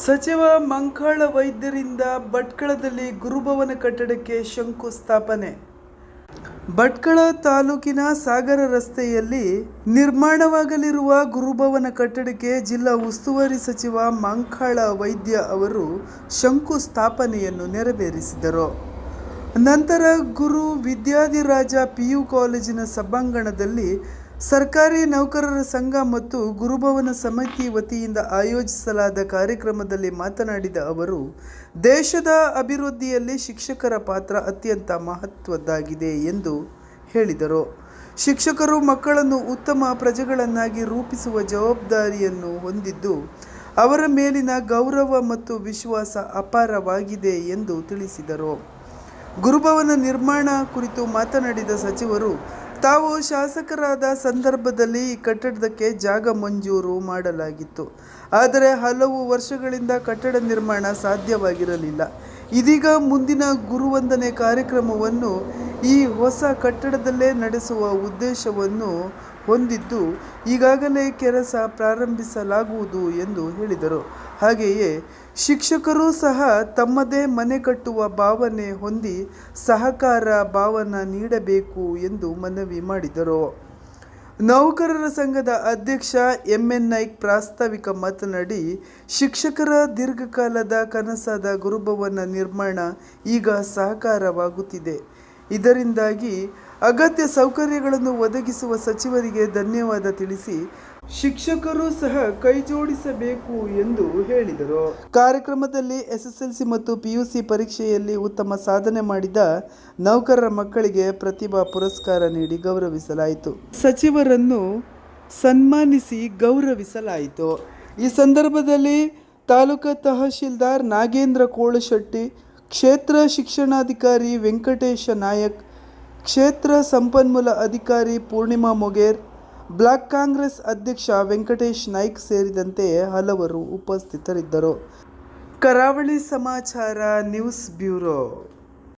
ಸಚಿವ ಮಂಕಾಳ ವೈದ್ಯರಿಂದ ಭಟ್ಕಳದಲ್ಲಿ ಗುರುಭವನ ಕಟ್ಟಡಕ್ಕೆ ಶಂಕುಸ್ಥಾಪನೆ. ಭಟ್ಕಳ ತಾಲೂಕಿನ ಸಾಗರ ರಸ್ತೆಯಲ್ಲಿ ನಿರ್ಮಾಣವಾಗಲಿರುವ ಗುರುಭವನ ಕಟ್ಟಡಕ್ಕೆ ಜಿಲ್ಲಾ ಉಸ್ತುವಾರಿ ಸಚಿವ ಮಂಕಾಳ ವೈದ್ಯ ಅವರು ಶಂಕುಸ್ಥಾಪನೆಯನ್ನು ನೆರವೇರಿಸಿದರು. ನಂತರ ಗುರು ವಿದ್ಯಾಧಿರಾಜ PU ಕಾಲೇಜಿನ ಸಭಾಂಗಣದಲ್ಲಿ ಸರ್ಕಾರಿ ನೌಕರರ ಸಂಘ ಮತ್ತು ಗುರುಭವನ ಸಮಿತಿ ವತಿಯಿಂದ ಆಯೋಜಿಸಲಾದ ಕಾರ್ಯಕ್ರಮದಲ್ಲಿ ಮಾತನಾಡಿದ ಅವರು, ದೇಶದ ಅಭಿವೃದ್ಧಿಯಲ್ಲಿ ಶಿಕ್ಷಕರ ಪಾತ್ರ ಅತ್ಯಂತ ಮಹತ್ವದ್ದಾಗಿದೆ ಎಂದು ಹೇಳಿದರು. ಶಿಕ್ಷಕರು ಮಕ್ಕಳನ್ನು ಉತ್ತಮ ಪ್ರಜೆಗಳನ್ನಾಗಿ ರೂಪಿಸುವ ಜವಾಬ್ದಾರಿಯನ್ನು ಹೊಂದಿದ್ದು, ಅವರ ಮೇಲಿನ ಗೌರವ ಮತ್ತು ವಿಶ್ವಾಸ ಅಪಾರವಾಗಿದೆ ಎಂದು ತಿಳಿಸಿದರು. ಗುರುಭವನ ನಿರ್ಮಾಣ ಕುರಿತು ಮಾತನಾಡಿದ ಸಚಿವರು, ತಾವು ಶಾಸಕರಾದ ಸಂದರ್ಭದಲ್ಲಿ ಈ ಕಟ್ಟಡಕ್ಕೆ ಜಾಗ ಮಂಜೂರು ಮಾಡಲಾಗಿತ್ತು. ಆದರೆ ಹಲವು ವರ್ಷಗಳಿಂದ ಕಟ್ಟಡ ನಿರ್ಮಾಣ ಸಾಧ್ಯವಾಗಿರಲಿಲ್ಲ. ಇದೀಗ ಮುಂದಿನ ಗುರುವಂದನೆ ಕಾರ್ಯಕ್ರಮವನ್ನು ಈ ಹೊಸ ಕಟ್ಟಡದಲ್ಲೇ ನಡೆಸುವ ಉದ್ದೇಶವನ್ನು ಹೊಂದಿದ್ದು, ಈಗಾಗಲೇ ಕೆಲಸ ಪ್ರಾರಂಭಿಸಲಾಗುವುದು ಎಂದು ಹೇಳಿದರು. ಹಾಗೆಯೇ ಶಿಕ್ಷಕರು ಸಹ ತಮ್ಮದೇ ಮನೆ ಕಟ್ಟುವ ಭಾವನೆ ಹೊಂದಿ ಸಹಕಾರ ಭಾವನೆ ನೀಡಬೇಕು ಎಂದು ಮನವಿ ಮಾಡಿದರು. ನೌಕರರ ಸಂಘದ ಅಧ್ಯಕ್ಷ MN ನಾಯ್ಕ್ ಪ್ರಾಸ್ತಾವಿಕ ಮಾತನಾಡಿ, ಶಿಕ್ಷಕರ ದೀರ್ಘಕಾಲದ ಕನಸಾದ ಗುರುಭವನ ನಿರ್ಮಾಣ ಈಗ ಸಾಕಾರವಾಗುತ್ತಿದೆ. ಇದರಿಂದಾಗಿ ಅಗತ್ಯ ಸೌಕರ್ಯಗಳನ್ನು ಒದಗಿಸುವ ಸಚಿವರಿಗೆ ಧನ್ಯವಾದ ತಿಳಿಸಿ, ಶಿಕ್ಷಕರು ಸಹ ಕೈಜೋಡಿಸಬೇಕು ಎಂದು ಹೇಳಿದರು. ಕಾರ್ಯಕ್ರಮದಲ್ಲಿ SSLC ಮತ್ತು PUC ಪರೀಕ್ಷೆಯಲ್ಲಿ ಉತ್ತಮ ಸಾಧನೆ ಮಾಡಿದ ನೌಕರರ ಮಕ್ಕಳಿಗೆ ಪ್ರತಿಭಾ ಪುರಸ್ಕಾರ ನೀಡಿ ಗೌರವಿಸಲಾಯಿತು. ಸಚಿವರನ್ನು ಸನ್ಮಾನಿಸಿ ಗೌರವಿಸಲಾಯಿತು. ಈ ಸಂದರ್ಭದಲ್ಲಿ ತಾಲೂಕಾ ತಹಶೀಲ್ದಾರ್ ನಾಗೇಂದ್ರ ಕೋಳಶೆಟ್ಟಿ, ಕ್ಷೇತ್ರ ಶಿಕ್ಷಣಾಧಿಕಾರಿ ವೆಂಕಟೇಶ ನಾಯಕ್, ಕ್ಷೇತ್ರ ಸಂಪನ್ಮೂಲ ಅಧಿಕಾರಿ ಪೂರ್ಣಿಮಾ ಮೊಗೇರ್, ಬ್ಲಾಕ್ ಕಾಂಗ್ರೆಸ್ ಅಧ್ಯಕ್ಷ ವೆಂಕಟೇಶ್ ನಾಯ್ಕ್ ಸೇರಿದಂತೆ ಹಲವರು ಉಪಸ್ಥಿತರಿದ್ದರು. ಕರಾವಳಿ ಸಮಾಚಾರ ನ್ಯೂಸ್ ಬ್ಯೂರೋ.